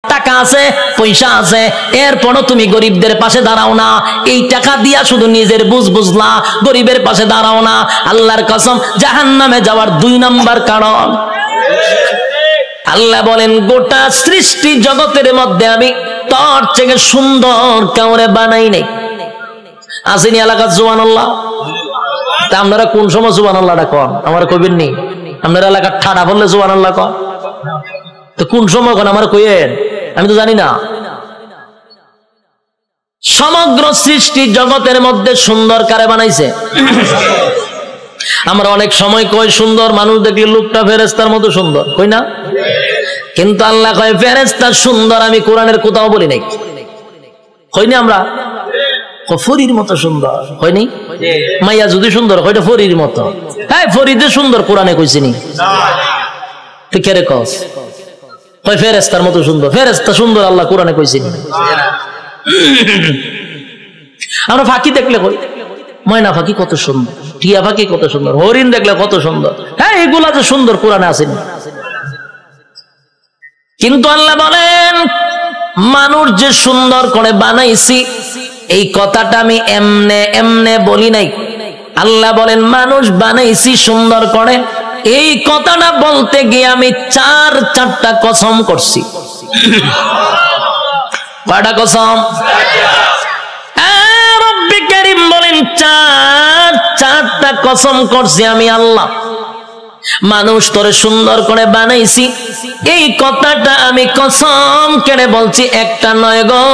টাকা আছে পয়সা আছে, এরপরও তুমি গরিবদের পাশে দাঁড়াও না। এই টাকা দিয়া শুধু নিজের বুঝলা, গরিবের পাশে দাঁড়াও না। আল্লাহর কসম, জাহান্নামে যাওয়ার 2 নাম্বার কারণ। আল্লাহ বলেন, গোটা সৃষ্টি জগতের মধ্যে আমি তোর থেকে সুন্দর কাউরে বানাই নাই। আসেনি এলাকার সুবহানাল্লাহ? তা আপনারা কোন সময় সুবহানাল্লাহটা কন? আমার কবির নেই। আপনারা এলাকার ঠাডা বললে সুবহানাল্লাহ কন, তো কোন সময় কন আমার কইয়েন? আমি তো জানি না। সমগ্র সৃষ্টি জগতের মধ্যে সুন্দর কারে বানাইছে? আমরা অনেক সময় কই সুন্দর মানুষ দেখলে লোকটা ফেরেশতার মতো সুন্দর, কই না? কিন্তু আল্লাহ কয় ফেরেশতা সুন্দর আমি কোরআনের কোথাও বলি নাই। কইনি আমরা ফরির মতো সুন্দর, হয়নি? মাইয়া যদি সুন্দর হয়তো ফরির মতো। হ্যাঁ, ফরিদে সুন্দর কোরআনে কইছিনি? তুই কে রে কস? কয় ফেরেশতার মতো সুন্দর। ফেরেশতা সুন্দর আল্লাহ কোরআনে কইছিনি? আমরা ফাঁকি দেখলে কই ময়না পাখি কত সুন্দর, টিয়া পাখি কত সুন্দর, হরিণ দেখলে কত সুন্দর। হ্যাঁ, এগুলা যে সুন্দর কোরআনে আসেনি। কিন্তু আল্লাহ বলেন, মানুষ যে সুন্দর করে বানাইছি এই কথাটা আমি এমনে এমনে বলি নাই। আল্লাহ বলেন, মানুষ বানাইছি সুন্দর করে, এই কথাটা বলতে গিয়ে আমি 4টা কসম করছি। কয়টা কসম? রব্বি কারীম বলেন, 4টা কসম করছি আমি আল্লাহ। মানুষ তোরে সুন্দর করে বানাইছি এই কথাটা আমি কসম কেড়ে বলছি, একটা নয় গো,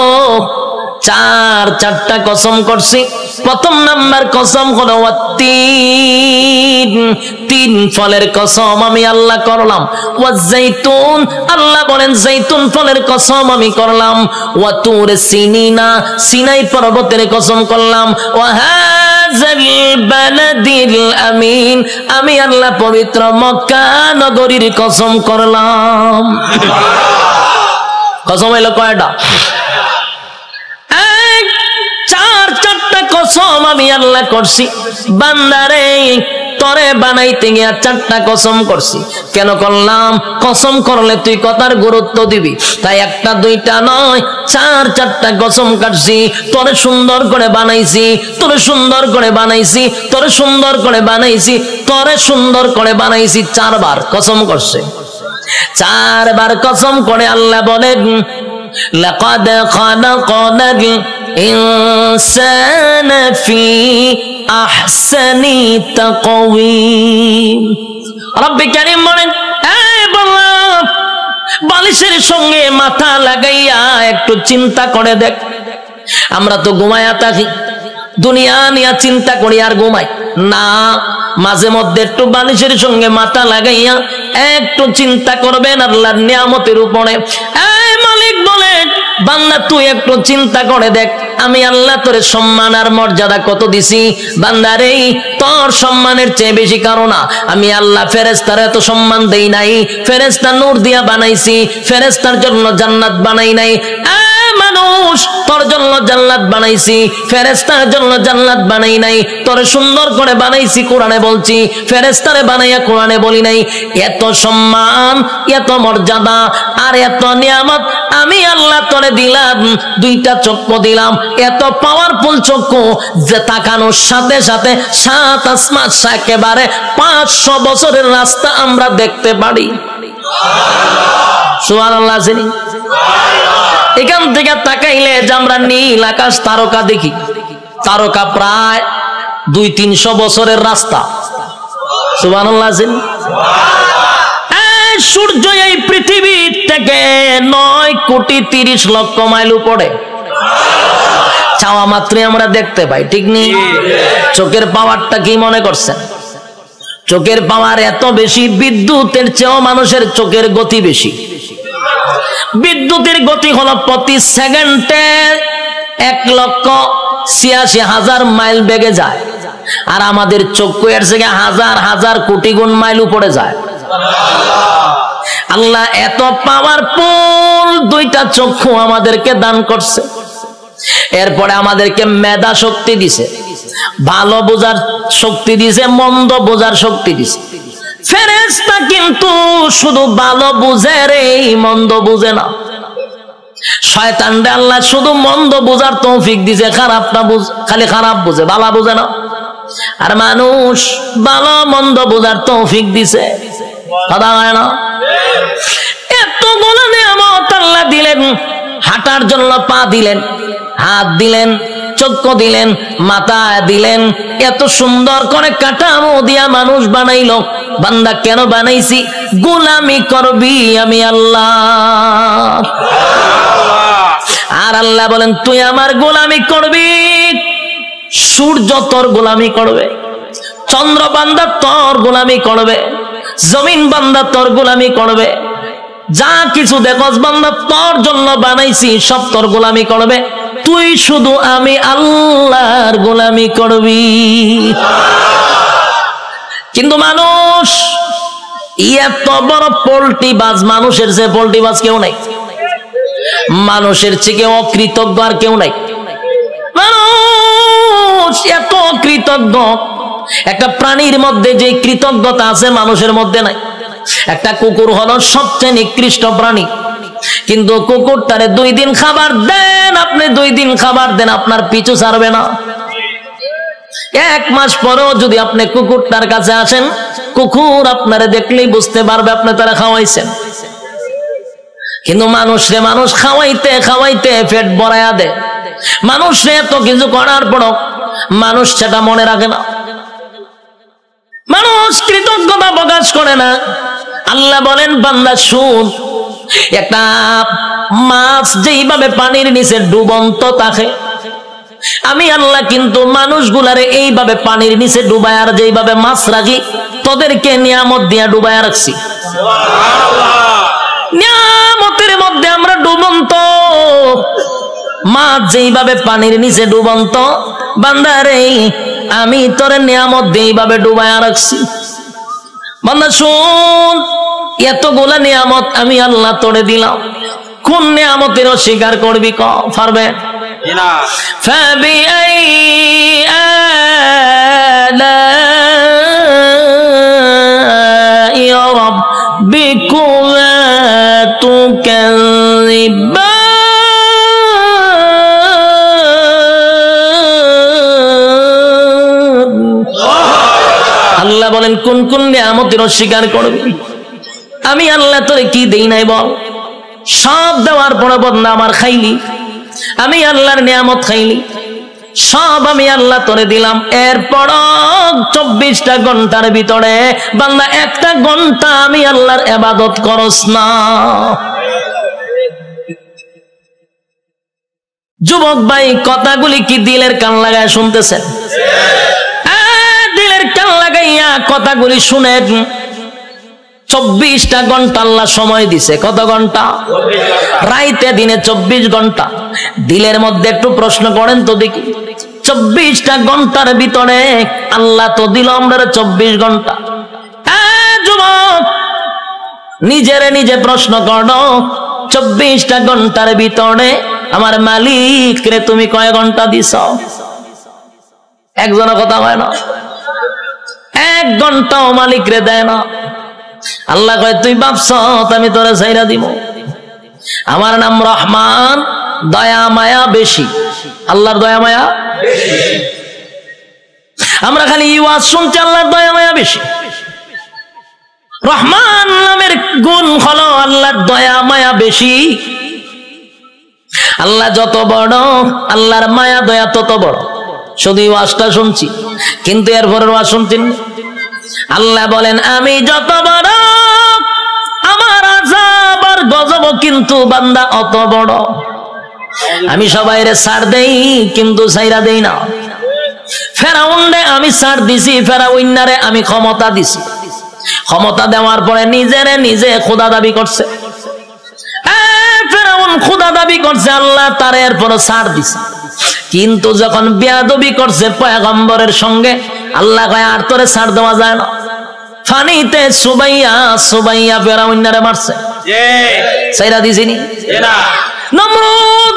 4টা কসম করছি। প্রথম নাম্বার কসম হলো তিন ফলের কসম আমি আল্লাহ করলাম। ওয়াজাইতুন, আল্লাহ বলেন জাইতুন ফলের কসম আমি করলাম। ওয়া তুর সিনিনা, সিনাই পর্বতের কসম করলাম। ওয়া হাযাল বালাদিল আমিন, আমি আল্লাহ পবিত্র মক্কা নগরীর কসম করলাম। কসম হলো কয়টা? 4টা কসম আমি আল্লাহ করছি। বান্দারে তরে বানাইতে গিয়া 4টা কসম করছি। কেন করলাম? কসম করলে তুই কথার গুরুত্ব দিবি, তাই 1টা 2টা নয়, 4টা কসম কাটছি। তোরে সুন্দর করে বানাইছি, তোরে সুন্দর করে বানাইছি, তোরে সুন্দর করে বানাইছি, তোরে সুন্দর করে বানাইছি। 4 বার কসম করছে। 4 বার কসম করে আল্লাহ বলেন, লাকাদ খালাকনাল ইনসানা ফি আহসানি তাকওয়িম। রব্বি কারীম বলেন, বালিশের সঙ্গে মাথা লাগাইয়া একটু চিন্তা করে দেখ। আমরা তো ঘুমায়া থাকি, দুনিয়া নিয়ে চিন্তা করি আর ঘুমাই না। মাঝে মধ্যে একটু বালিশের সঙ্গে মাথা লাগাইয়া একটু চিন্তা করবেন আল্লাহর নিয়ামতের উপরে। মালিক বলেন, বান্দা তুই একটু চিন্তা করে দেখ, আমি আল্লাহ তোরে সম্মান আর মর্যাদা কত দিছি। বান্দারে, তোর সম্মানের চেয়ে বেশি কারণ না, আমি আল্লাহ ফেরেশতার এত সম্মান দেই নাই। ফেরেশতা নূর দিয়া বানাইছি, ফেরেশতার জন্য জান্নাত বানাই নাই। মানুষ, তোর জন্য জান্নাত বানাইছি, ফেরেশতার জন্য জান্নাত বানাই নাই। তোরে সুন্দর করে বানাইছি কোরআনে বলছি, ফেরেশতারে বানাইয়া কোরআনে বলি নাই। এত সম্মান, এত মর্যাদা আর এত নিয়ামত আমি আল্লাহ তোরে দিলাম। 2টা চক্ষু দিলাম, এত পাওয়ারফুল চক্ষু যে তাকানোর সাথে সাথে 7 আসমান, একেবারে 500 বছরের রাস্তা আমরা দেখতে পারি। সুবহানাল্লাহ। এখান থেকে তাকাইলে যে আমরা নীল আকাশ তারকা দেখি, তারকা প্রায় 200-300 বছরের রাস্তা। সুবহানাল্লাহ। সূর্য এই পৃথিবী থেকে 9,30,00,000 মাইল উপরে, চাওয়া মাত্রই আমরা দেখতে পাই, ঠিক নেই? চোখের পাওয়ারটা কি মনে করছেন? চোখের পাওয়ার এত বেশি, বিদ্যুতের চেয়েও মানুষের চোখের গতি বেশি। বিদ্যুতের গতি হলো প্রতি সেকেন্ডে 1,86,000 মাইল বেগে যায়, আর আমাদের চক্ষু এর থেকে হাজার হাজার কোটি গুণ মাইল উপরে যায়। আল্লাহ এত পাওয়ারফুল 2টা চক্ষু আমাদেরকে দান করছে। এরপরে আমাদেরকে মেধা শক্তি দিছে, ভালো বোঝার শক্তি দিছে, মন্দ বোঝার শক্তি দিছে। ফেরেশতা কিন্তু শুধু ভালো বুঝে রে, মন্দ বুঝে না। শয়তানরে আল্লাহ শুধু মন্দ বোঝার তৌফিক দিছে, খারাপটা খালি খারাপ বুঝে, ভালো বুঝে না। আর মানুষ ভালো মন্দ বোঝার তৌফিক দিছে, কথা হয় না? এতগুলো নিয়ামত আল্লাহ দিলেন, হাঁটার জন্য পা দিলেন, হাত দিলেন, চক্ষু দিলেন, মাথা দিলেন, এত সুন্দর করে কাঠামো দিয়া মানুষ বানাইলো। বান্দা কেন বানাইছি? গোলামি করবি আমি আল্লাহ। আর আল্লাহ বলেন তুই আমার গোলামি করবি। সূর্য তোর গোলামি করবে, চন্দ্র বান্দা তোর গোলামি করবে, জমিন বান্দা তোর গোলামি করবে, যা কিছু দেখস বান্দা তোর জন্য বানাইছি সব তোর গোলামি করবে। তুই শুধু আমি আল্লাহর গোলামি করবি। কিন্তু মানুষ এত বড় পোল্ট্রি বাজ, মানুষের যে পোল্ট্রি বাজ কেউ নাই, মানুষের চেয়ে অকৃতজ্ঞ আর কেউ নাই। মানুষ এত অকৃতজ্ঞ, একটা প্রাণীর মধ্যে যে কৃতজ্ঞতা আছে মানুষের মধ্যে নাই। একটা কুকুর হলো সবচেয়ে নিকৃষ্ট প্রাণী, কিন্তু কুকুরটারে 2 দিন খাবার দেন, আপনি 2 দিন খাবার দেন, আপনার পিছু ছাড়বে না। 1 মাস পরেও যদি আপনি কুকুরটার কাছে আসেন, কুকুর আপনারে দেখলেই বুঝতে পারবে আপনি তারা খাওয়াইছেন। কিন্তু মানুষরে মানুষ খাওয়াইতে খাওয়াইতে পেট ভরাইয়া দেয়। মানুষরে এত কিছু করার পরও মানুষ সেটা মনে রাখে না, মানুষ কৃতজ্ঞতা প্রকাশ করে না। আল্লাহ বলেন বান্দা শুন, একটা মাছ যেইভাবে পানির নিচে ডুবন্ত থাকে, আমি আল্লাহ কিন্তু মানুষগুলারে এইভাবে পানির নিচে ডুবায় আর যেইভাবে মাছ রাখি, তোদেরকে নিয়ামত দিয়া ডুবায় রাখছি। নিয়ামতের মধ্যে আমরা ডুবন্ত, মাছ যেইভাবে পানির নিচে ডুবন্ত, বান্দারে আমি তোরে নিয়ামত দিয়ে এইভাবে ডুবায় রাখছি। বান্দা শুন, এতগুলা নিয়ামত আমি আল্লাহ তোরে দিলাম, কোন নিয়ামতের অস্বীকার করবি? ক পারবে না। ফাবিআই আলাই রাব্বিকুমা তুকাযিবান। আল্লাহ বলেন কোন কোন নিয়ামতের অস্বীকার করবি? আমি আল্লাহ তোরে কি দেই নাই বল? সব দেওয়ার পরে বদনা আমার খাইলি, আমি আল্লাহর নিয়ামত খাইলি, সব আমি আল্লাহ তোরে দিলাম। এরপর 24টা ঘন্টার ভিতরে বান্দা 1টা ঘন্টা আমি আল্লাহর ইবাদত করস না। যুবক ভাই, কথাগুলি কি দিলের কান লাগায় শুনতেছেন? দিলের কান লাগাইয়া কথাগুলি শুনেন। 24টা ঘন্টা আল্লাহ সময় দিছে। কত ঘন্টা? রাইতে দিনে 24 ঘন্টা। দিলের মধ্যে একটু প্রশ্ন করেন তো দেখি, 24টা ঘন্টার ভিতরে আল্লাহ তো দিল আমরা 24 ঘন্টা। যুবক, নিজেরে নিজে প্রশ্ন করো, 24টা ঘন্টার ভিতরে আমার মালিক রে তুমি কয় ঘন্টা দিছ? একজনের কথা হয় না, 1 ঘন্টাও মালিক রে দেয় না। আল্লাহ কয় তুই ভাবছ আমি তোরে ছাইরা দিব? আমার নাম রহমান, দয়া মায়া বেশি। আল্লাহর দয়া মায়া বেশি। আমরা খালি ওয়াজ শুনছি আল্লাহর দয়া মায়া বেশি। রহমান নামের গুণ হলো আল্লাহর দয়া মায়া বেশি। আল্লাহ যত বড়, আল্লাহর মায়া দয়া তত বড়। শুধু ওয়াজটা শুনছি, কিন্তু এরপরের ওয়াজ শুনছেন। আল্লাহ বলেন আমি যত বড়, আমার আযাব আর গজব কিন্তু বান্দা অত বড়। আমি সবাইরে ছাড় দেই, কিন্তু ছাইরা দেই না। ফেরাউনরে আমি ছাড় দিছি, ফেরাউন্নারে আমি ক্ষমতা দিছি। ক্ষমতা দেওয়ার পরে নিজেরে নিজে খোদা দাবি করছে। ফেরাউন খোদা দাবি করছে, আল্লাহ তার এরপর ছাড় দিছে। কিন্তু যখন বেয়াদবি করছে পয়গম্বরের সঙ্গে, আল্লাহ কয় আর তোরে ছাড় দেওয়া যায় না। ফানিতে সুবাইয়া সুবাইয়া ফেরাউন্নারে মারছে, ছাইরা দিছিনি? নমরুদ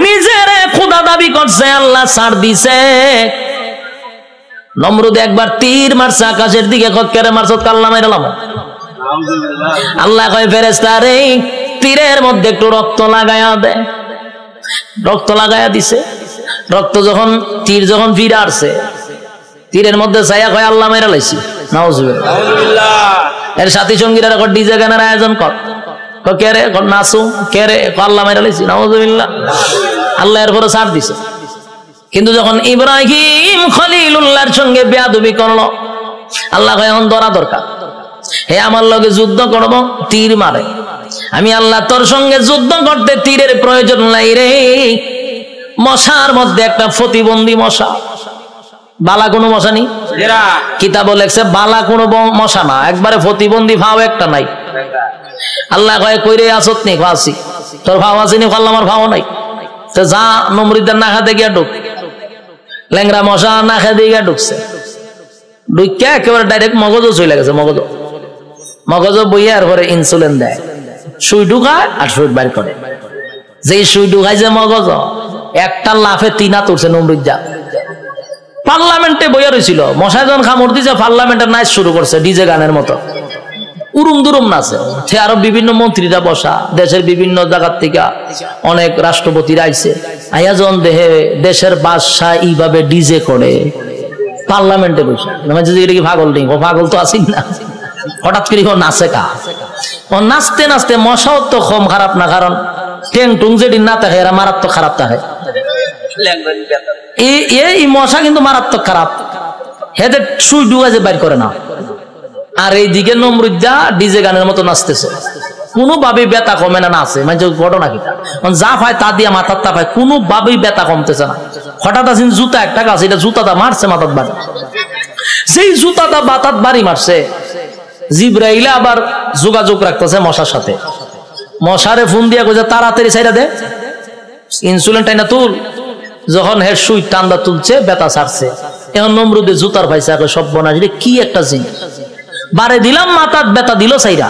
নিজেরে খোদা দাবি করছে, আল্লাহ ছাড় দিছে। নমরুদ একবার তীর মারছে আকাশের দিকে, কেড়ে মারছ কাল্লা মাইরালাম। আল্লাহ কয় ফেরেশতা রে, তীরের মধ্যে একটু রক্ত লাগায়া দেয়, রক্ত লাগায়া দিছে। রক্ত যখন তীর যখন ফিরে আসছে, তীরের মধ্যে ছায়া কয় আল্লাহ মেরা লাইছি, নাউজুবিল্লাহ। এর সাথী সঙ্গীরা ডিজে গানের আয়োজন কর, কে রে নাচু, কে রে আল্লাহ মেরা লাইছি, নাউজুবিল্লাহ। আল্লাহ এর পরে ছাড় দিছে। কিন্তু যখন ইব্রাহিম খলিলুল্লাহর সঙ্গে বেয়াদবি করলো, আল্লাহ কয় এখন ধরা দরকার, হে আমার লগে যুদ্ধ করব, তীর মারে। আমি আল্লাহ তোর সঙ্গে যুদ্ধ করতে তীরের প্রয়োজন নাই রে। মশার মধ্যে একটা প্রতিবন্ধী মশা, বালা কোনো মশা নেই, কিতাব লেখছে বালা কোনো মশা না, একবারে প্রতিবন্ধী ভাও একটা নাই। আল্লাহ কয় কইরে আসত নি, আসি তোর ভাও আসেনি, আল্লাহ আমার ভাও নাই। তো যা নমরুদের না খাতে গিয়া ঢুক, ল্যাংরা মশা না খেতে গিয়া ঢুকছে, ঢুকিয়া একেবারে ডাইরেক্ট মগজও চলে গেছে। মগজ বইয়া আর পরে ইনসুলিন দেয়, সুই ঢুকায় আর সুই বাইর করে। যে সুই ঢুকায় যে মগজ, একটা লাফে 3 হাত উঠছে নমরুদ্দা। পার্লামেন্টে বইয়া রয়েছিল, মশায় যখন কামড় দিছে পার্লামেন্টের নাচ শুরু করছে ডিজে গানের মতো, উরুম দুরুম নাচে। সে আরো বিভিন্ন মন্ত্রীরা বসা, দেশের বিভিন্ন জায়গার থেকে অনেক রাষ্ট্রপতিরা আইছে, আইয়া যখন দেহে দেশের বাদশাহ এইভাবে ডিজে করে পার্লামেন্টে বসে, কি পাগল নেই, ও পাগল তো আসি না, হঠাৎ করে ও নাচে কা, ও নাচতে নাচতে মশাও তো কম খারাপ না, কারণ টেং টুং যেদিন না থাকে এরা মারাত্মক খারাপ থাকে। এই মশা কিন্তু মারাত্মক খারাপ, হেদের সুই ডুবা যে বাইর করে না। আর এইদিকে নমরুদ্দা ডিজে গানের মতো নাচতেছে, কোনোভাবে ব্যথা কমে না, নাচে মানে ঘটনা কি যা পায় তা দিয়া মাথার তা পায়, কোনোভাবেই ব্যথা কমতেছে না। হঠাৎ আসেন জুতা একটা গাছ, এটা জুতাটা মারছে মাথার বাড়ি, সেই জুতাটা বাতাত বাড়ি মারছে। জিব্রাইল আবার যোগাযোগ রাখতেছে মশার সাথে, মশারে ফোন দিয়া কইছে তাড়াতাড়ি ছাইরা দে, ইনসুলিন টাইনা তুল। যখন হের সুই টান্দা তুলছে, ব্যথা ছাড়ছে। এখন নমরুদে জুতার পাইছে, সব বনাস কি একটা জিনিস, বারে দিলাম মাথার ব্যথা দিল সাইরা।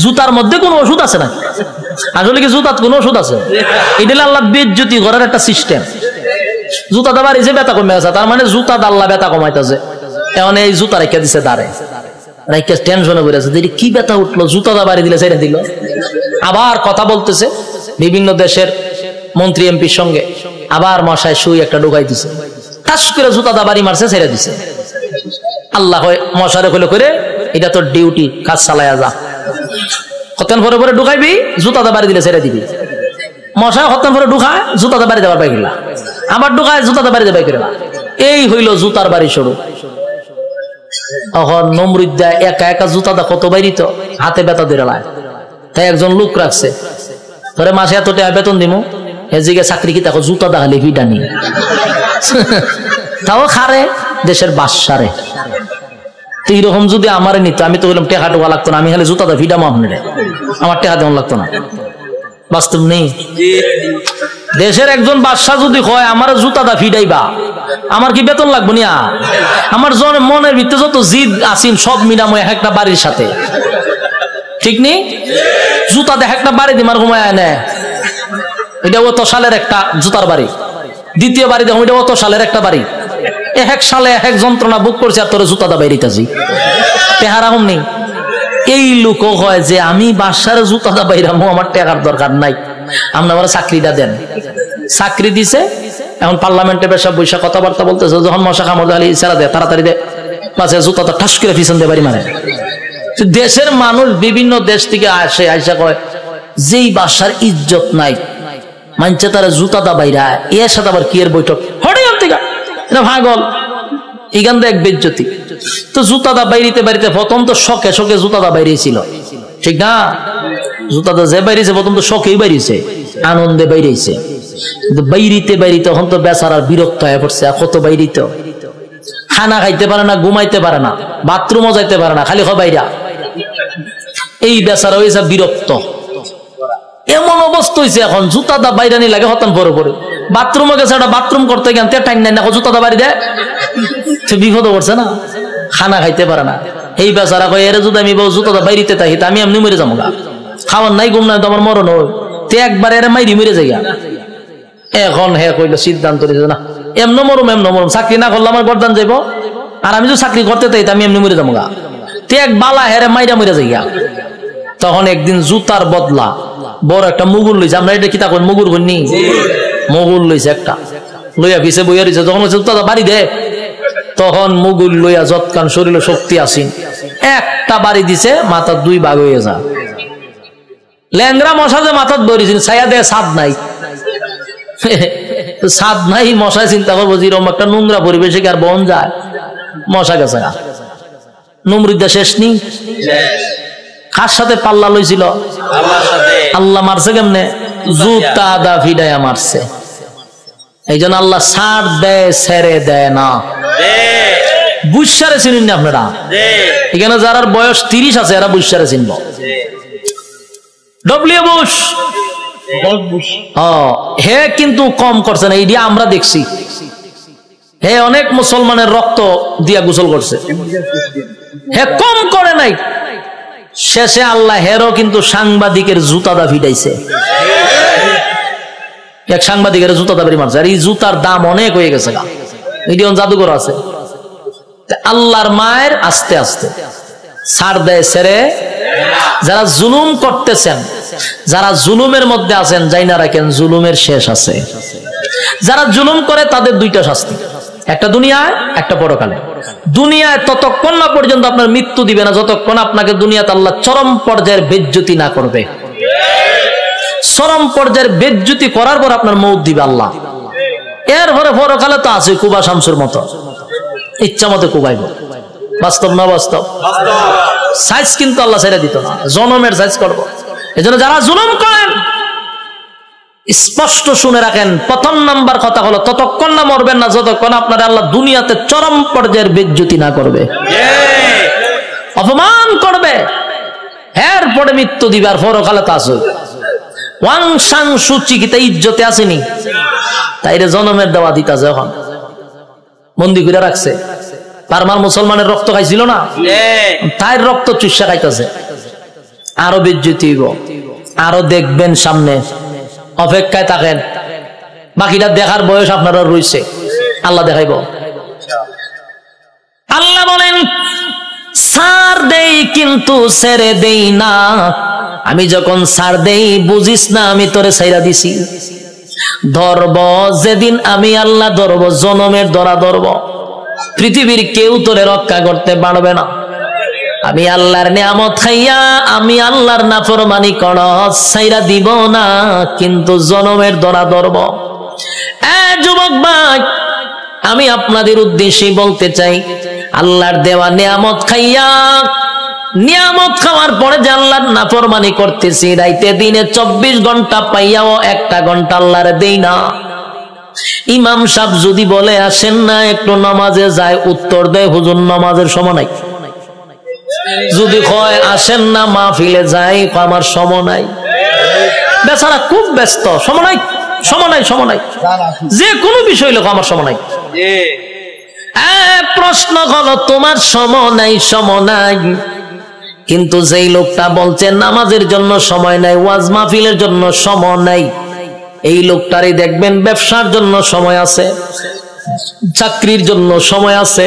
জুতার মধ্যে কোন ওষুধ আছে না? আসলে কি জুতার কোন ওষুধ আছে? এটা আল্লাহ বেজ্জতি করার একটা সিস্টেম। জুতাটা বাড়িছে, ব্যথা কমে গেছে, তার মানে জুতা আল্লাহ ব্যথা কমাইতেছে। এখন এই জুতা রেখে দিছে দাঁড়ে, রেখে টেনশনে পড়ে আছে, কি ব্যথা উঠলো, জুতাটা বাড়ি দিলে ছেড়ে দিল। আবার কথা বলতেছে বিভিন্ন দেশের মন্ত্রী এমপির সঙ্গে, আবার মশায় সুই একটা ঢুকাই দিছে, ঠাস করে জুতাটা বাড়ি মারছে, ছেড়ে দিছে। আল্লাহ মশারে হলো করে, এটা তোর ডিউটি, কাজ চালায়া যা, হতেন পরে পরে ঢুকাইবি, জুতাটা বাড়ি দিলে ছেড়ে দিবি। মশায় হতেন পরে ঢুকায়, জুতাটা বাড়ি দেওয়ার বাইকিলা, আবার ঢুকায়, জুতাটা বাড়ি দেওয়ার বাইকিলা। এই হইল জুতার বাড়ি শুরু। তখন নমরুদ্দা একা একা জুতাটা কত বাইরিত, হাতে ব্যথা দিয়ে লায়, তাই একজন লোক রাখছে, ধরে মাসে এত টাকা বেতন দিমু, এদিকে চাকরি কি দেখো জুতা দেখালে ভিটা নি, তাও খারে দেশের বাদশারে। তো এইরকম যদি আমার নিত, আমি তো বললাম টেকা টোকা লাগতো না, আমি খালি জুতাটা ভিডা মামলে, আমার টেকা তেমন লাগতো না। বাস্তব নেই, দেশের একজন বাদশাহ যদি হয় আমার জুতাটা ফিডাইবা, আমার কি বেতন লাগবো না? আমার মনের ভিতরে যত জিদ আসিন সব মিলাময় একটা বাড়ির সাথে, ঠিক নেই? জুতা দেখ একটা বাড়ি দিমার ঘুমায় নেয়, এটা অত সালের একটা জুতার বাড়ি, দ্বিতীয় বাড়ি দেখো এটা অত সালের একটা বাড়ি, এক সালে এক যন্ত্রণা বুক করছে, আর তোর জুতাটা বাইরিতেছি, টেহারাম নেই। এই লোক হয় যে আমি বাসার জুতাটা বাইরামো, আমার টাকার দরকার নাই, আপনি আমার চাকরিটা দেন। চাকরি দিছে, এখন পার্লামেন্টে বেশা বৈশা কথাবার্তা বলতেছে, যখন মশা কামড় দেয় ইশারা দেয় তাড়াতাড়ি দেয়, পাশে জুতাটা ঠাস করে পিছন দিয়ে বাড়ি মারে। দেশের মানুষ বিভিন্ন দেশ থেকে আসে, আইসা কয় যেই বাসার ইজ্জত নাই, মানছে তারা জুতাটা বাইরা, এর সাথে আবার কি এর বৈঠক, হঠাৎ থেকে এটা ভাগল, এখান থেকে এক বেজ্জতি। তো জুতাটা বাইরিতে বাইরিতে প্রথম তো শখে শখে জুতাটা বাইরেছিল, ঠিক না? জুতাটা যে বাইরেছে প্রথম তো শখেই বাইরেছে, আনন্দে বাইরেছে, কিন্তু বাইরিতে বাইরিতে এখন তো বেচারার বিরক্ত হয়ে পড়ছে। কত বাইরিত, খানা খাইতে পারে না, ঘুমাইতে পারে না, বাথরুমও যাইতে পারে না, খালি হয় বাইরা। এই বেচারা হয়েছে বিরক্ত, এমন অবস্থা হয়েছে এখন জুতাটা বাইরানি লাগে হতান পরে পরে। বাথরুমে গেছে, একটা বাথরুম করতে গেলে টাইম নাই না, জুতাটা বাড়ি দেয়, সে বিপদ পড়ছে না, খানা খাইতে পারে না। এই বেচারা কয় এর যদি আমি জুতাটা বাইরিতে থাকি আমি এমনি মরে যাবো, খাওয়ার নাই ঘুম নাই তো আমার মরণ হয়, তে একবার এর মাইরি মরে যাই। এখন হে কইল সিদ্ধান্ত নিয়েছে না এমন মরম, চাকরি না করলে আমার গরদান যাইব, আর আমি যদি চাকরি করতে চাই আমি এমনি মরে যাবো গা, তে এক বালা হেরে মাইরা মরে যাই। তখন একদিন জুতার বদলা বড় একটা মুগুর লইছে, আমরা এটা কি তা মুগুর করিনি, মুগুর লইছে একটা, লইয়া পিছে বইয়া দিছে, যখন বাড়ি দে তখন মুগুর লইয়া যৎকান শরীরে শক্তি আসিন একটা বাড়ি দিছে, মাথা 2 ভাগ হয়ে যা। ল্যাংরা মশা যে মাথাত বইছেন, ছায়া দেয় ছাদ নাই, ছাদ নাই, মশায় চিন্তা করবো যেরকম একটা নোংরা পরিবেশে আর বন যায়, মশা গেছে নমরুদ্দা শেষ নি। কার সাথে পাল্লা লইছিল? আল্লাহ মারছে কেমনে? জুতা দা ফিডাইয়া মারছে। এই জন্য আল্লাহ ছাড় দেয়, ছেড়ে দেয় না। বুঝসারে চিনেন না আপনারা? এখানে যারা বয়স 30 আছে এরা বুঝসারে চিনব। ডব্লিউ বুশ হে কিন্তু কম করছে না, এই দিয়ে আমরা দেখছি হে অনেক মুসলমানের রক্ত দিয়া গোসল করছে, হে কম করে নাই। শেষে আল্লাহ হেরও কিন্তু সাংবাদিকের জুতাদা ফিটাইছে, এক সাংবাদিকের জুতাদা বেরি মারছে, আর এই জুতার দাম অনেক হয়ে গেছে, মিডিয়ন জাদুঘর আছে। আল্লাহর মায়ের আস্তে আস্তে ছাড় দেয়, ছেড়ে। যারা জুলুম করতেছেন, যারা জুলুমের মধ্যে আছেন, যাই না রাখেন জুলুমের শেষ আছে। যারা জুলুম করে তাদের 2টা শাস্তি, একটা দুনিয়ায় একটা পরকালে। দুনিয়ায় ততক্ষণ না পর্যন্ত আপনার মৃত্যু দিবে না যতক্ষণ আপনাকে দুনিয়াতে আল্লাহ চরম পর্যায়ের বেজ্জতি না করবে। চরম পর্যায়ের বেজ্জতি করার পর আপনার মৌত দিবে আল্লাহ। এরপরে পরকালে তো আছে কুবা শামসুর মতো, ইচ্ছা মতো কুবাইব। বাস্তব না বাস্তব? সাইজ কিন্তু আল্লাহ ছেড়ে দিত না, জনমের সাইজ করবো। এজন্য যারা জুলুম করেন স্পষ্ট শুনে রাখেন, প্রথম নাম্বার কথা হলো ততক্ষণ না মরবেন না যতক্ষণ আপনার আল্লাহ দুনিয়াতে চরম পর্যায়ের বেজ্জতি না করবে, অপমান করবে। এরপরে মৃত্যু দিবে, আর পরকালে তা আছে। ওয়াং সাং সুচি কি তাই ইজ্জতে আসেনি, তাইরে জনমের দেওয়া দিতাছে, এখন বন্দি করে রাখছে। পারমার মুসলমানের রক্ত খাইছিল না, তাই রক্ত চুষা খাইতেছে। আরো বেজ্জতি হইব, আরো দেখবেন সামনে, অপেক্ষায় থাকেন। বাকিটা দেখার বয়স আপনারা রয়েছে, আল্লাহ দেখাইব। আল্লাহ বলেন ছাড় দেই কিন্তু ছেড়ে দেই না। আমি যখন ছাড় দেই বুঝিস না আমি তোরে ছাইরা দিছি। ধরব যেদিন আমি আল্লাহ ধরব, জনমের ধরা ধরব, পৃথিবীর কেউ তোরে রক্ষা করতে পারবে না। আমি আল্লাহর নিয়ামত খাইয়া আমি আল্লাহর নাফরমানি করস, ছাইরা দিব না, কিন্তু জনমের ধরা ধরব। যুবক ভাই, আমি আপনাদের উদ্দেশ্যে বলতে চাই, আল্লাহর দেওয়া নিয়ামত খাইয়া, নিয়ামত খাওয়ার পরে যে আল্লাহর নাফরমানি করতেছি, রাইতে দিনে 24 ঘন্টা পাইয়াও 1টা ঘন্টা আল্লাহর দেই না। ইমাম সাহেব যদি বলে আসেন না একটু নামাজে যায়, উত্তর দেয় হুজুর নামাজের সময় নাই। যদি কয় আসেন না মাহফিলে যাই, আমার সময় নাই। বেচারা খুব ব্যস্ত, সময় নাই, সময় নাই, সময় নাই, যে কোনো বিষয় লোক আমার সময় নাই। প্রশ্ন হলো তোমার সময় নাই, সময় নাই, কিন্তু যেই লোকটা বলছে নামাজের জন্য সময় নাই, ওয়াজ মাহফিলের জন্য সময় নাই, এই লোকটারই দেখবেন ব্যবসার জন্য সময় আছে, চাকরির জন্য সময় আছে,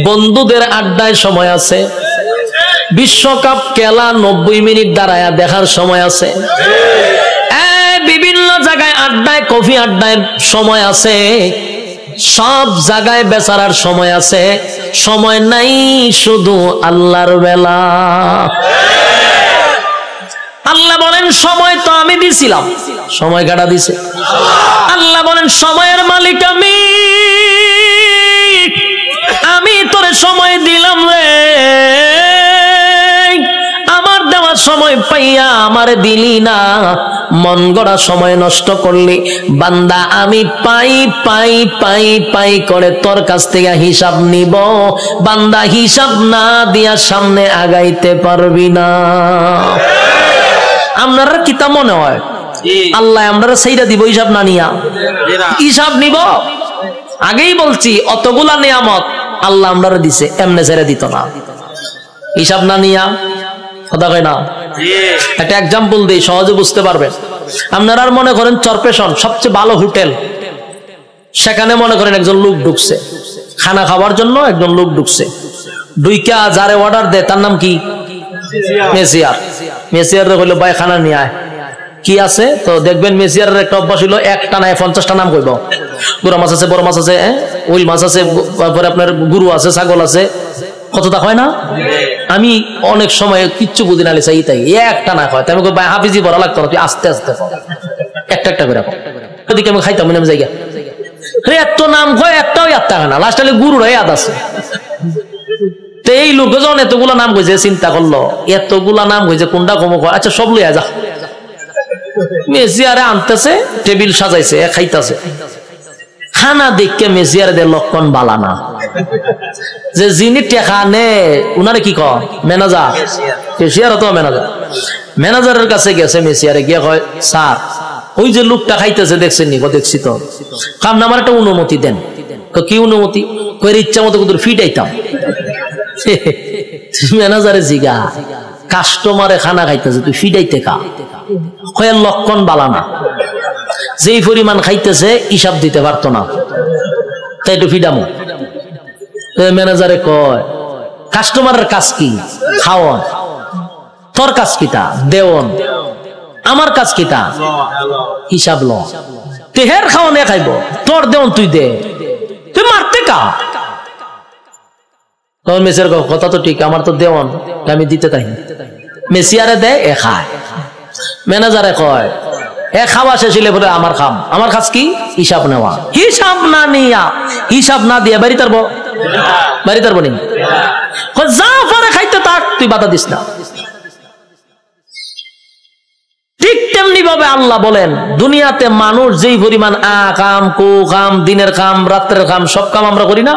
বন্ধুদের আড্ডায় সময় আছে, বিশ্বকাপ খেলা 90 মিনিট দাঁড়ায়া দেখার সময় আছে, বিভিন্ন জায়গায় আড্ডায়, কফি আড্ডায় সময় আছে, সব জায়গায় বেচারার সময় আছে। সময় নাই শুধু আল্লাহর বেলা। আল্লাহ বলেন সময় তো আমি দিছিলাম, সময় কাটা দিছে আল্লাহ। বলেন সময়ের মালিক আমি, আমি তোরে সময় দিলাম রে, আমার দেওয়ার সময় পাইয়া আমারে দিলি না, মন গড়া সময় নষ্ট করলি। বান্দা আমি পাই পাই পাই পাই করে তোর কাছ থেকে হিসাব নিব, বান্দা হিসাব না দিয়া সামনে আগাইতে পারবি না। আপনারা কি তা মনে হয় আল্লাহ আমরা সেইটা দিব হিসাব না নিয়া? হিসাব নিব। আগেই বলছি অতগুলা নিয়ামত আল্লাহ আমরা দিছে, এমনে ছেড়ে দিত না, হিসাব না নিয়া। কথা কয় না? একটা এক্সাম্পল দিই, সহজে বুঝতে পারবেন। আপনারা মনে করেন চরপেশন সবচেয়ে ভালো হোটেল, সেখানে মনে করেন একজন লোক ঢুকছে খানা খাওয়ার জন্য, একজন লোক ঢুকছে, ঢুইকা যারে অর্ডার দেয় তার নাম কি? মেসিয়ার। মেসিয়ার হইলো ভাই খানা নিয়ে আয়, কি আছে তো দেখবেন মেসিয়ারের একটা অভ্যাস হলো একটা নাই 50টা নাম কইব। গুড়া মাছ আছে, বড় মাছ আছে, ওইল মাছ আছে, তারপরে আপনার গরু আছে, ছাগল আছে, কতটা হয় না? আমি অনেক সময় কিচ্ছু বুঝি না চাই তাই একটা না হয়, আমি হাফিজি বড় লাগতো না, তুই আস্তে আস্তে একটা একটা করে ওদিকে আমি খাইতাম আমি জায়গা এত নাম কয় একটাও ইয়াদ থাকে না, লাস্ট গুরুরা ইয়াদ আছে। তো এই লোকজন এতগুলা নাম কইছে, চিন্তা করলো এতগুলা নাম কইছে কোনটা কম কয়, আচ্ছা সব লইয়া যা। মেসিয়ারে আনতেছে, টেবিল সাজাইছে, খাইতেছে, খানা দেখে মেসিয়ারে দে লক্ষণ বালা না। যে যিনি টেকা নে উনারে কি কয় ম্যানেজার, কেশিয়ার তো ম্যানেজার, ম্যানেজারের কাছে গেছে মেসিয়ারে গিয়ে কয় স্যার ওই যে লোকটা খাইতেছে দেখছেন নি? দেখছি তো। কাম আমার একটা অনুমতি দেন। কি অনুমতি? কয়ের ইচ্ছা মতো কত ফিটাইতাম। ম্যানেজারে জিগা কাস্টমারে খানা খাইতেছে তুই ফিটাইতে কা? কয়ের লক্ষণ বালা না, যেই পরিমাণ খাইতেছে হিসাব দিতে পারতো না, তাই একটু ফিডামো। ম্যানেজারে কয় কাস্টমারের কাজ কি? খাওয়ান। তোর কাজ কিটা? দেওয়ন। আমার কাজ কিটা? হিসাব ল। তেহের খাওয়ানে খাইব, তোর দেওয়ন তুই দে, তুই মারতে কা? তখন মেসিয়ার কথা তো ঠিক, আমার তো দেওয়ন, আমি দিতে তাই। মেসিয়ারে দেয়, এ খায়। ম্যানেজারে কয় এ খাওয়া শেষ হলে বলে আমার খাম, আমার কাজ কি? হিসাব নেওয়া। হিসাব না নিয়া, হিসাব না দিয়া বাড়ি তারবো, বাড়ি তারবো নি? যা পরে খাইতে থাক, তুই বাধা দিস না। ঠিক তেমনি ভাবে আল্লাহ বলেন দুনিয়াতে মানুষ যেই পরিমাণ কাম, কু কাম, দিনের কাম, রাত্রের কাম, সব কাম আমরা করি না?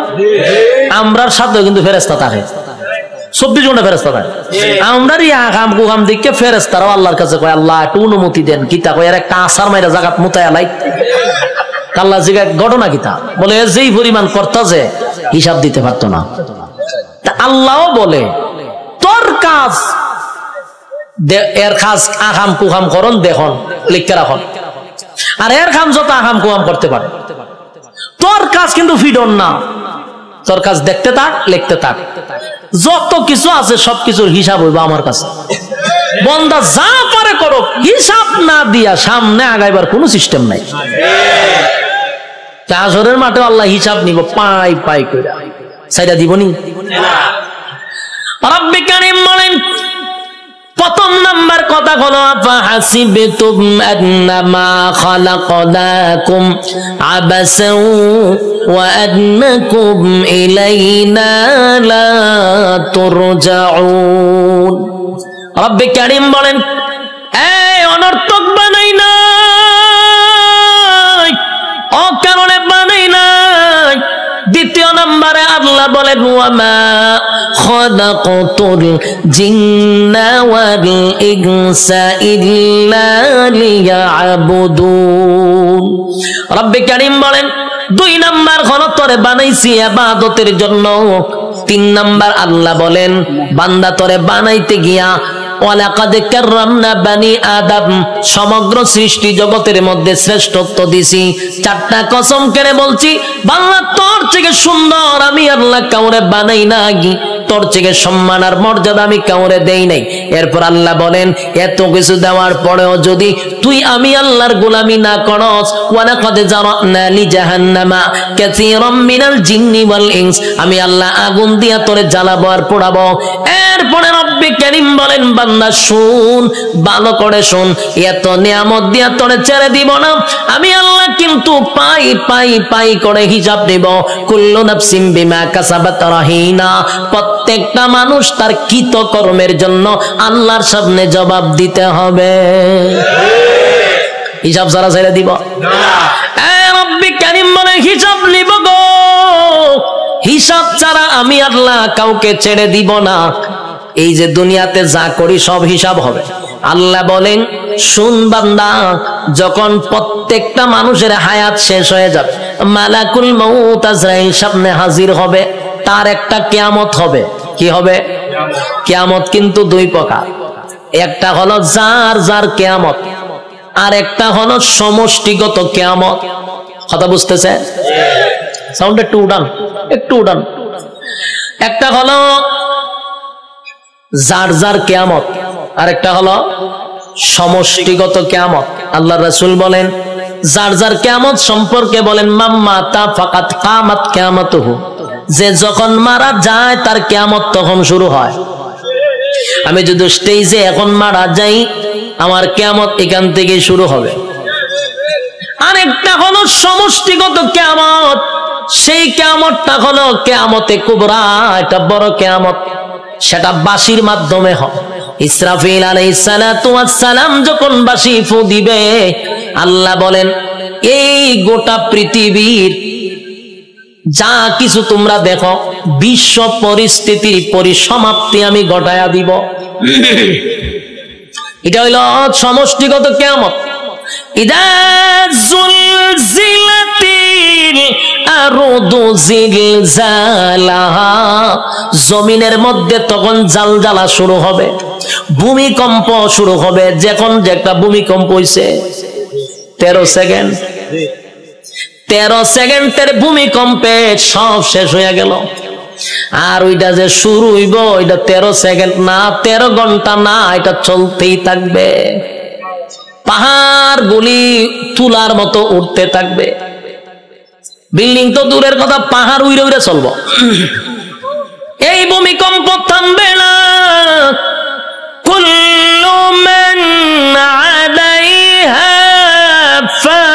আমরার সাথে কিন্তু ফেরেশতা থাকে, 24 ঘন্টা ফেরেশতা থাকে। আমরার কাম কু কাম দেখে ফেরেশতারাও আল্লাহর কাছে কয় আল্লাহ একটু অনুমতি দেন। কিতা কয়? একটা আসার মাইরা জাগাত মুতায়া লাই। আল্লাহ জিগা ঘটনা কিতা? বলে যেই পরিমাণ করতা যে হিসাব দিতে পারতো না। আল্লাহও বলে তোর কাজ, এর কাজ আকাম কুকাম করন দেখুন লিখতে রাখুন, আর এর কাম যত আকাম কুকাম করতে পারে, তোর কাজ কিন্তু ফিডন না। তোর কাজ দেখতে থাক, লিখতে থাক, যত কিছু আছে সবকিছুর হিসাব হইব আমার কাছে। বন্দা যা পারে করো, হিসাব না দিয়া সামনে আগাইবার কোন সিস্টেম নাই। হাসরের মাঠে আল্লাহ হিসাব নিব পাই পাই কইরা, সাইডা দিবনি। রব্বি কারীম বলেন প্রথম নাম্বার কথা হলো ফাহাসিবতুম আন্নামা খালাকনাকুম আবাসাও ওয়া আন্নাকুম ইলাইনা লা তুরজাউন। রব্বি কারীম বলেন এই অনর্থক বানাই নাই, অকারণে বানাই নাই। দ্বিতীয় নম্বরে আল্লাহ বলেন ওয়ামা খালাকাতুল জিন্না ওয়াল ইনসা ইল্লা লিয়াবুদুন। রব্বি কারীম বলেন 2 নাম্বার হলো তোরে বানাইছি ইবাদতের জন্য। 3 নাম্বার আল্লাহ বলেন বান্দা তোরে বানাইতে গিয়া ওয়ালাকাদ কাররামনা বানি আদম, সমগ্র সৃষ্টি জগতের মধ্যে শ্রেষ্ঠত্ব দিছি। 4টা কসম করে বলছি বাংলা তোর থেকে সুন্দর আমি আল্লাহ কাউরে বানাই নাই, তোর থেকে সম্মান আর মর্যাদা আমি কাউরে দেই নাই। এরপর আল্লাহ বলেন এত কিছু দেওয়ার পরেও যদি তুই আমি আল্লাহর গোলামি না করস, ওয়ালাকাদ জারানা লি জাহান্নামা কাসীরাম মিনাল জিন্নি ওয়াল ইনস, আমি আল্লাহ আগুন দিয়া তোরে জ্বালাবো আর পোড়াবো। এরপরে রব্বি কারীম বলেন বান্দা শুন, ভালো করে শুন, এত নিয়ামত দিয়া তোরে ছেড়ে দিব না। আমি আল্লাহ কিন্তু পাই পাই পাই করে হিসাব দেব। কুল্লু নাফসিম বিমা কাসাবাত রাহিনা, প্রত্যেকটা মানুষ তার কৃত কর্মের জন্য আল্লাহর সামনে জবাব দিতে হবে। হিসাব ছাড়া ছেড়ে দিব না। রব্বি কারীম বলে হিসাব নিব গো, হিসাব ছাড়া আমি আল্লাহ কাউকে ছেড়ে দিব না। এই যে দুনিয়াতে যা করি সব হিসাব হবে। আল্লাহ বলেন শুন বান্দা, যখন প্রত্যেকটা মানুষের হায়াত শেষ হয়ে যাবে, মালাকুল মউত আজরাইল সামনে হাজির হবে, তার একটা কিয়ামত হবে। কি হবে? কিয়ামত কিন্তু 2 প্রকার, একটা হলো যার যার কিয়ামত, আর একটা হলো সমষ্টিগত কিয়ামত। কথা বুঝতেছে? সাউন্ড একটু উঠান, একটু উঠান। একটা হলো যার যার কিয়ামত, আর একটা হলো সমষ্টিগত কিয়ামত। আল্লাহর রাসূল বলেন, যার যার কিয়ামত সম্পর্কে বলেন, মাম্মা তা ফাকাত কামাত কিয়ামাতুহু, যে যখন মারা যায় তার কিয়ামত তখন শুরু হয়। আমি যদি স্টেজে এখন মারা যাই, আমার কিয়ামত এখান থেকে শুরু হবে। আরেকটা হলো সমষ্টিগত কিয়ামত, সেই কিয়ামতটা হলো কিয়ামতে কুবরা, এটা বড় কিয়ামত, সেটা বাঁশির মাধ্যমে হয়। ইসরাফিল আলাইহিস সালাতু ওয়াস সালাম যখন বাঁশি ফু দিবে, আল্লাহ বলেন এই গোটা পৃথিবীর যা কিছু তোমরা দেখো, বিশ্ব পরিস্থিতির পরিসমাপ্তি আমি ঘটায়া দিব। এটা হইল সমষ্টিগত কিয়ামত। ইদা জুলজিলাতিল আরদু জিলজালাহা, জমিনের মধ্যে তখন জালজালা শুরু হবে, ভূমিকম্প শুরু হবে। যখন যে একটা ভূমিকম্প হইছে 13 সেকেন্ড, 13 সেকেন্ডের ভূমিকম্পে সব শেষ হয়ে গেল। আর ওইটা যে শুরু হইব, ওইটা 13 সেকেন্ড না, 13 ঘন্টা না, এটা চলতেই থাকবে। পাহাড় গুলি তুলার মতো উঠতে থাকবে। বিল্ডিং তো দূরের কথা, পাহাড় উইরে উইরে চলবো। এই ভূমিকম্প থামবে না। কুল্লু মান আলাইহা ফান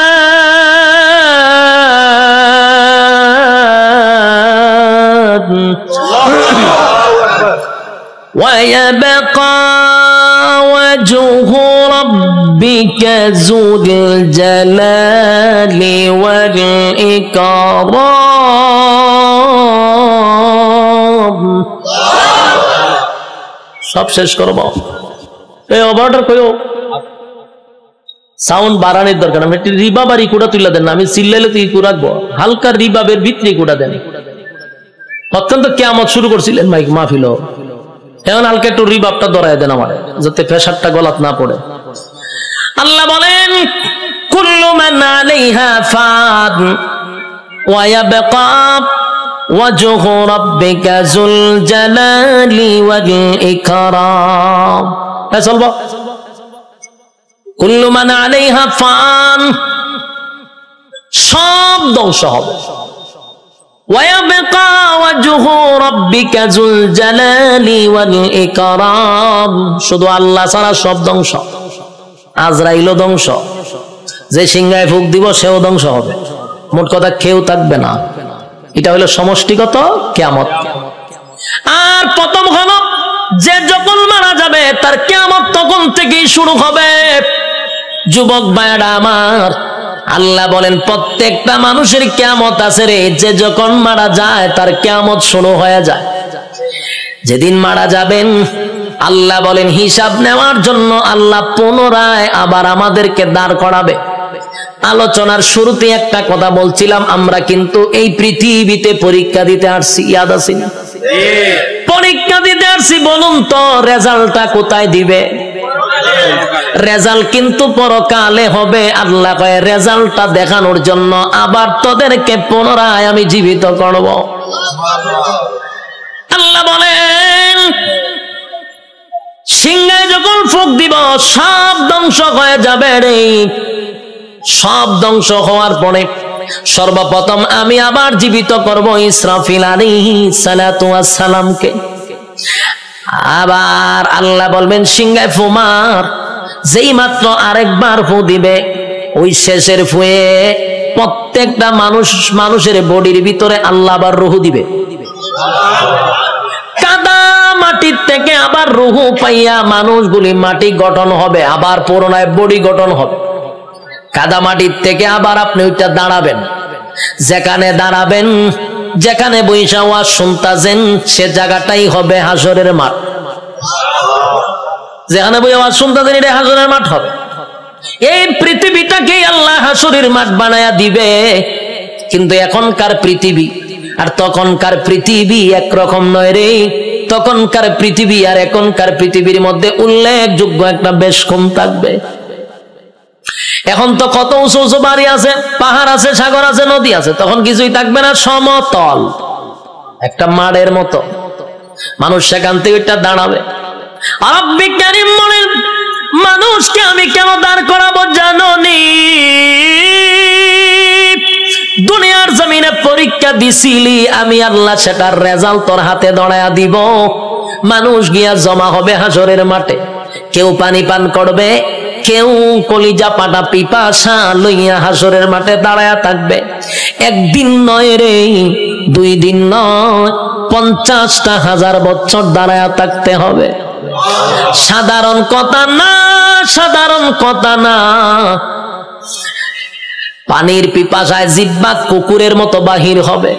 ওয়া ইয়াবকা ওয়াজহু রাব্বিকা যুল জালালি ওয়াল ইকরাম। সব শেষ করব। এই অর্ডার কইও সাউন্ড বাড়ানোর দরকার। আমি একটু রিবাব আর ইকুটা তুলে দেন না, আমি চিল্লাইলে তো ইকু রাখবো। হালকা রিবাবের ভিতরে ইকুটা দেন। অত্যন্ত কিয়ামত শুরু করছিলেন মাইক মাহফিল, এখন হালকা একটু রিবাবটা ধরায় দেন আমার, যাতে প্রেসারটা গলাত না পড়ে। আল্লাহ বলেন কুল্লু মান আলাইহা ফান ওয়া ইয়াবকা ওয়াজহু রাব্বিকা যুল জালালি ওয়াল ইকরাম। চলবো। কুল্লু মান আলাইহা ফান, সব ধ্বংস হবে। ওয়া ইয়াবকা ওয়াজহু রাব্বিকা যুল জালালি ওয়াল ইকরাম, শুধু আল্লাহ ছাড়া সব ধ্বংস। আজরাইলও ধ্বংস, যে সিংহায় ফুক দিব সেও ধ্বংস হবে। মোট কথা কেউ থাকবে না। এটা হলো সমষ্টিগত কিয়ামত। আর প্রথম হলো যে যখন মারা যাবে তার কিয়ামত তখন থেকেই শুরু হবে। যুবক ভাইরা আমার, আল্লাহ বলেন প্রত্যেকটা মানুষের কিয়ামত আছে রে, যে যখন মারা যায় তার কিয়ামত শুরু হয়ে যায়। যেদিন মারা যাবেন আল্লাহ বলেন হিসাব নেওয়ার জন্য আল্লাহ পুনরায় আবার আমাদেরকে দাঁড় করাবে। আলোচনার শুরুতে একটা কথা বলছিলাম, আমরা কিন্তু এই পৃথিবীতে পরীক্ষা দিতে আসছি, ইয়াদ আছে না? পরীক্ষা দিতে আসছি। বলুন তো রেজাল্টটা কোথায় দিবে? রেজাল্ট কিন্তু পরকালে হবে। আল্লাহ কয় রেজাল্টটা দেখানোর জন্য আবার তোদেরকে পুনরায় আমি জীবিত করব। আল্লাহ বলেন সিংহায় যখন ফুঁক দিব সব ধ্বংস হয়ে যাবে রে। সব ধ্বংস হওয়ার পরে সর্বপ্রথম আমি আবার জীবিত করব ইসরাফিল আলাইহিস সালাতু ওয়াস সালামকে। আবার আল্লাহ বলবেন সিংহায় ফু মার। যেই মাত্র আরেকবার ফু দিবে, ওই শেষের ফুয়ে প্রত্যেকটা মানুষের বডির ভিতরে আল্লাহ আবার রূহ দিবে। কাদা মাটির থেকে আবার রূহ পাইয়া মানুষগুলি মাটি গঠন হবে, আবার পুনরায় বডি গঠন হবে। কাদা মাটির থেকে আবার আপনি ওইটা দাঁড়াবেন, যেখানে দাঁড়াবেন, যেখানে বৈশা ওয়াজ শুনতাছেন সে জায়গাটাই হবে হাসরের মাঠ। যেখানে বই আওয়াজ শুনতাছেন এটা হাসরের মাঠ হবে। এই পৃথিবীটাকে আল্লাহ হাসরের মাঠ বানায়া দিবে। কিন্তু এখনকার পৃথিবী আর তখনকার পৃথিবী একরকম নয় রে। তখনকার পৃথিবী আর এখনকার পৃথিবীর মধ্যে উল্লেখযোগ্য একটা বেশ কম থাকবে। এখন তো কত উঁচু উঁচু বাড়ি আছে, পাহাড় আছে, সাগর আছে, নদী আছে, তখন কিছুই থাকবে না, সমতল একটা মাঠের মতো। মানুষ সেখান থেকে দাঁড়াবে। রব্বি কারীম বলেন মানুষকে আমি কেন দাঁড় করাবো জানোনি? দুনিয়ার জমিনে পরীক্ষা দিছিলি, আমি আল্লাহ সেটার রেজাল্ট তোর হাতে ধরায়া দিব। মানুষ গিয়া জমা হবে হাসরের মাঠে, কেউ পানি পান করবে, কেউ কলিজা পাটা পিপাসা লইয়া হাসরের মাঠে দাঁড়ায়া থাকবে। একদিন নয় রে, 2 দিন নয়, 50,000 বছর দাঁড়ায়া থাকতে হবে। সাধারণ কথা না, সাধারণ কথা না। পানির পিপাসায় জিহ্বা কুকুরের মতো বাহির হবে।